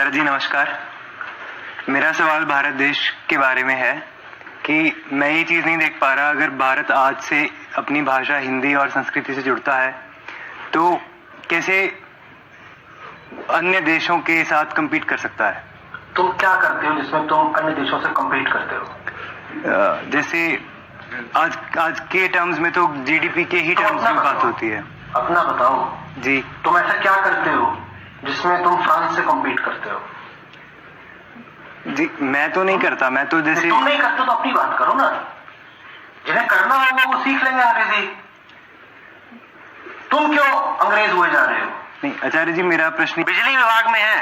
Sir जी नमस्कार। मेरा सवाल भारत देश के बारे में है कि मैं ये चीज़ नहीं देख पा रहा, अगर भारत आज से अपनी भाषा हिंदी और संस्कृति से जुड़ता है तो कैसे अन्य देशों के साथ कम्पीट कर सकता है। तुम क्या करते हो जिसमें तुम अन्य देशों से कम्पीट करते हो? जैसे आज के टर्म्स में तो जीडीपी के ही टर्म्स में बात होती है। अपना बताओ जी। तुम ऐसा क्या करते हो जिसमें तुम फ्रांस से कम्पीट करते हो? जी मैं तो नहीं करता, मैं तो जैसे तुम नहीं करते तो अपनी बात करो ना। जिन्हें करना होगा वो सीख लेंगे अंग्रेजी। तुम क्यों अंग्रेज हुए जा रहे हो? नहीं आचार्य जी, मेरा प्रश्न बिजली विभाग में है,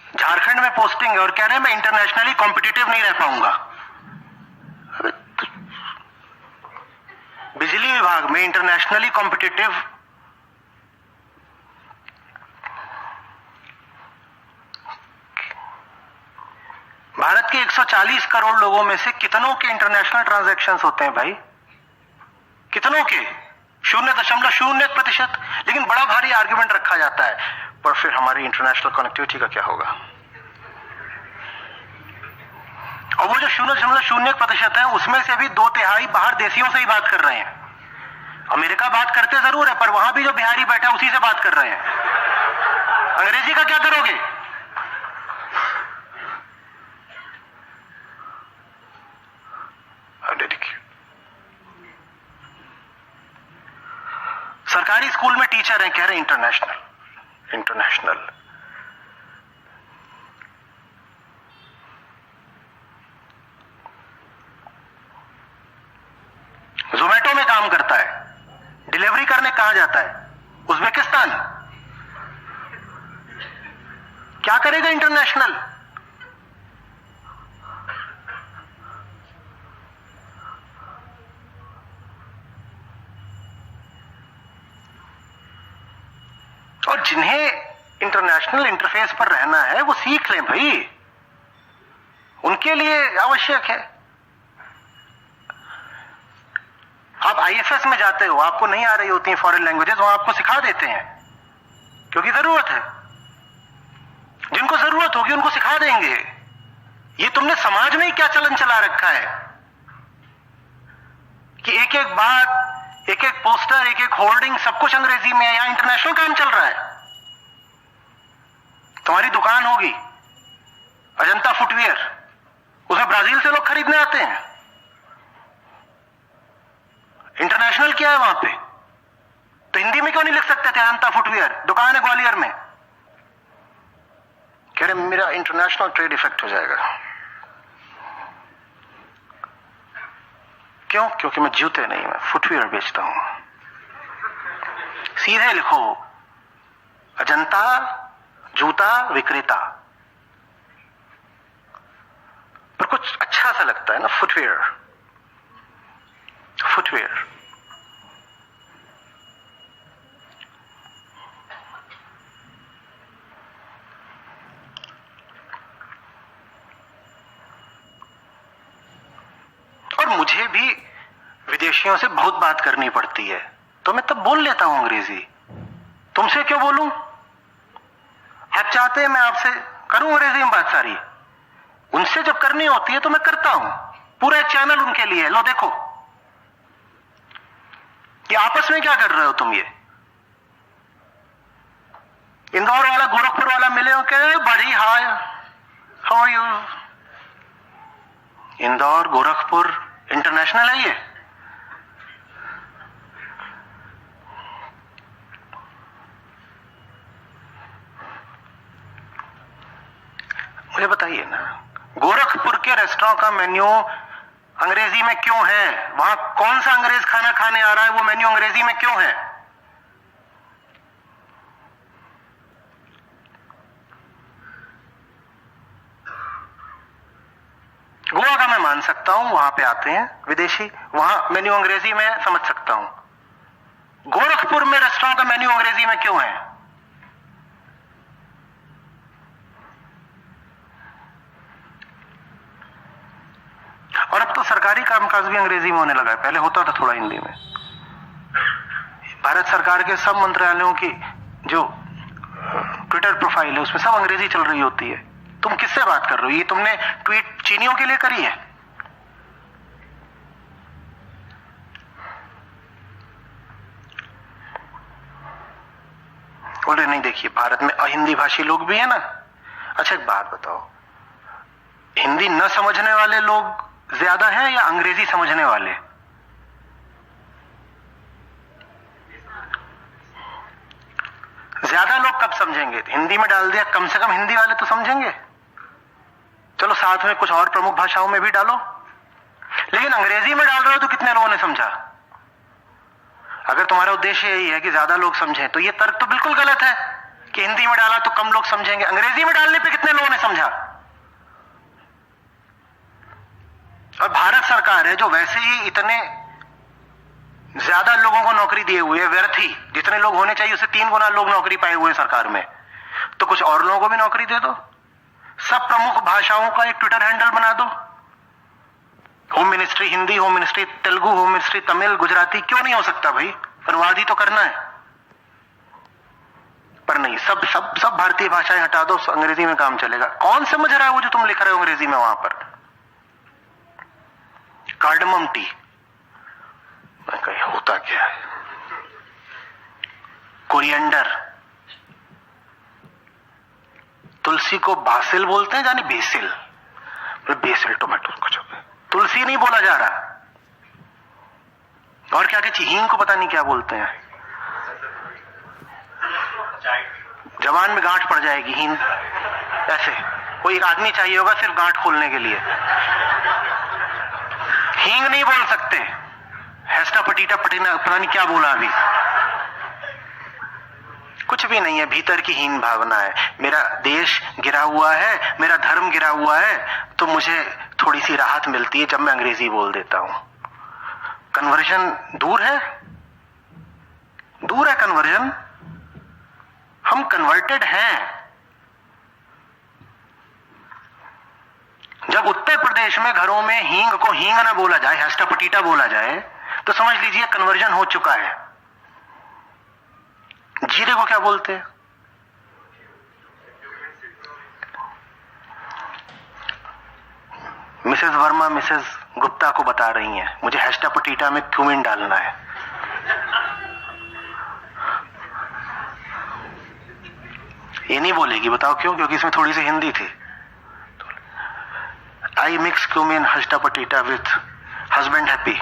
झारखंड में पोस्टिंग है और कह रहे हैं मैं इंटरनेशनली कॉम्पिटिटिव नहीं रह पाऊंगा। बिजली विभाग में इंटरनेशनली कॉम्पिटिटिव भारत के 140 करोड़ लोगों में से कितनों के इंटरनेशनल ट्रांजैक्शंस होते हैं भाई? कितनों के? 0.0%। लेकिन बड़ा भारी आर्गुमेंट रखा जाता है, पर फिर हमारी इंटरनेशनल कनेक्टिविटी का क्या होगा? और वो जो 0.0% है उसमें से भी 2/3 बाहर देशियों से ही बात कर रहे हैं। अमेरिका बात करते जरूर है, पर वहां भी जो बिहारी बैठा है उसी से बात कर रहे हैं। अंग्रेजी का क्या करोगे? सरकारी स्कूल में टीचर हैं, कह रहे हैं इंटरनेशनल। जोमेटो में काम करता है, डिलीवरी करने कहां जाता है? उज्बेकिस्तान। क्या करेगा इंटरनेशनल? और जिन्हें इंटरनेशनल इंटरफेस पर रहना है वो सीख लें भाई, उनके लिए आवश्यक है। आप आईएफएस में जाते हो, आपको नहीं आ रही होती हैं फॉरेन लैंग्वेजेस, वहां आपको सिखा देते हैं क्योंकि जरूरत है। जिनको जरूरत होगी उनको सिखा देंगे। ये तुमने समाज में ही क्या चलन चला रखा है कि एक एक बात, एक एक पोस्टर, एक एक होर्डिंग सब कुछ अंग्रेजी में है। यहां इंटरनेशनल काम चल रहा है। तुम्हारी दुकान होगी अजंता फुटवियर, उसमें ब्राजील से लोग खरीदने आते हैं। इंटरनेशनल क्या है वहां पे? तो हिंदी में क्यों नहीं लिख सकते थे अजंता फुटवियर? दुकान है ग्वालियर में, कह रहे मेरा इंटरनेशनल ट्रेड इफेक्ट हो जाएगा। क्यों? क्योंकि मैं जूते नहीं, मैं फुटवियर बेचता हूं। सीधे लिखो अजंता जूता विक्रेता, पर कुछ अच्छा सा लगता है ना, फुटवियर। और मुझे भी विदेशियों से बहुत बात करनी पड़ती है तो मैं तब बोल लेता हूं अंग्रेजी। तुमसे क्यों बोलूं? आप चाहते हैं मैं आपसे करूं अंग्रेजी में बात सारी, उनसे जब करनी होती है तो मैं करता हूं। पूरा एक चैनल उनके लिए। लो देखो कि आपस में क्या कर रहे हो तुम। ये इंदौर वाला गोरखपुर वाला मिले हो, कह रहे बड़ी hi how are you. Indore Gorakhpur international है ये। मुझे बताइए ना, गोरखपुर के रेस्टोरेंट का मेन्यू अंग्रेजी में क्यों है? वहां कौन सा अंग्रेज खाना खाने आ रहा है, वो मेन्यू अंग्रेजी में क्यों है? गोवा का मैं मान सकता हूं, वहां पे आते हैं विदेशी, वहां मेन्यू अंग्रेजी में समझ सकता हूं। गोरखपुर में रेस्टोरेंट का मेन्यू अंग्रेजी में क्यों है? और अब तो सरकारी कामकाज भी अंग्रेजी में होने लगा है, पहले होता था थोड़ा हिंदी में। भारत सरकार के सब मंत्रालयों की जो ट्विटर प्रोफाइल है, उसमें सब अंग्रेजी चल रही होती है। तुम किससे बात कर रहे हो? ये तुमने ट्वीट चीनियों के लिए करी है? बोल रहे नहीं, देखिए भारत में अहिंदी भाषी लोग भी है ना। अच्छा एक बात बताओ, हिंदी न समझने वाले लोग ज्यादा हैं या अंग्रेजी समझने वाले? ज्यादा लोग कब समझेंगे? हिंदी में डाल दिया, कम से कम हिंदी वाले तो समझेंगे। चलो साथ में कुछ और प्रमुख भाषाओं में भी डालो, लेकिन अंग्रेजी में डाल रहे हो तो कितने लोगों ने समझा? अगर तुम्हारा उद्देश्य यही है कि ज्यादा लोग समझें, तो ये तर्क तो बिल्कुल गलत है कि हिंदी में डाला तो कम लोग समझेंगे। अंग्रेजी में डालने पे कितने लोगों ने समझा? और भारत सरकार है जो वैसे ही इतने ज्यादा लोगों को नौकरी दिए हुए है, व्यर्थ ही, जितने लोग होने चाहिए उससे 3 गुना लोग नौकरी पाए हुए हैं सरकार में, तो कुछ और लोगों को भी नौकरी दे दो। सब प्रमुख भाषाओं का एक ट्विटर हैंडल बना दो, home ministry Hindi, home ministry Telugu, home ministry Tamil, Gujarati. क्यों नहीं हो सकता भाई? अनुवाद ही तो करना है। पर नहीं, सब सब सब भारतीय भाषाएं हटा दो, अंग्रेजी में काम चलेगा। कौन समझ रहा है वो जो तुम लिख रहे हो अंग्रेजी में? वहां पर कार्डमम टी, मैं कहीं होता क्या है? कोरिएंडर, तुलसी को बासिल बोलते हैं, जाने बेसिल, बेसिल टोमेटो कुछ, तुलसी नहीं बोला जा रहा। और क्या कहती, हींग को पता नहीं क्या बोलते हैं, जबान में गांठ पड़ जाएगी हींग। ऐसे कोई एक आदमी चाहिए होगा सिर्फ गांठ खोलने के लिए। हींग नहीं बोल सकते, हेस्टा पटीटा पटीना पता नहीं क्या बोला अभी। कुछ भी नहीं है, भीतर की हीन भावना है। मेरा देश गिरा हुआ है, मेरा धर्म गिरा हुआ है, तो मुझे थोड़ी सी राहत मिलती है जब मैं अंग्रेजी बोल देता हूं। कन्वर्जन दूर है, दूर है कन्वर्जन। हम कन्वर्टेड हैं। जब उत्तर प्रदेश में घरों में हींग को हींग ना बोला जाए, हेस्टा पटीटा बोला जाए, तो समझ लीजिए कन्वर्जन हो चुका है। जीरे को क्या बोलते हैं? मिसेस वर्मा मिसेस गुप्ता को बता रही हैं मुझे हेस्टा पटीटा में क्यूमिन डालना है। ये नहीं बोलेगी, बताओ क्यों? क्योंकि इसमें थोड़ी सी हिंदी थी। आई मिक्स क्यूमिन हेस्टा पटीटा विथ हस्बैंड हैप्पी।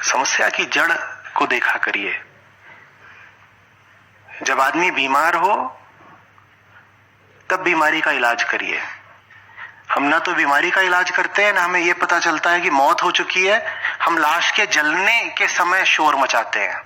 समस्या की जड़ को देखा करिए। जब आदमी बीमार हो तब बीमारी का इलाज करिए। हम ना तो बीमारी का इलाज करते हैं, ना हमें यह पता चलता है कि मौत हो चुकी है। हम लाश के जलने के समय शोर मचाते हैं।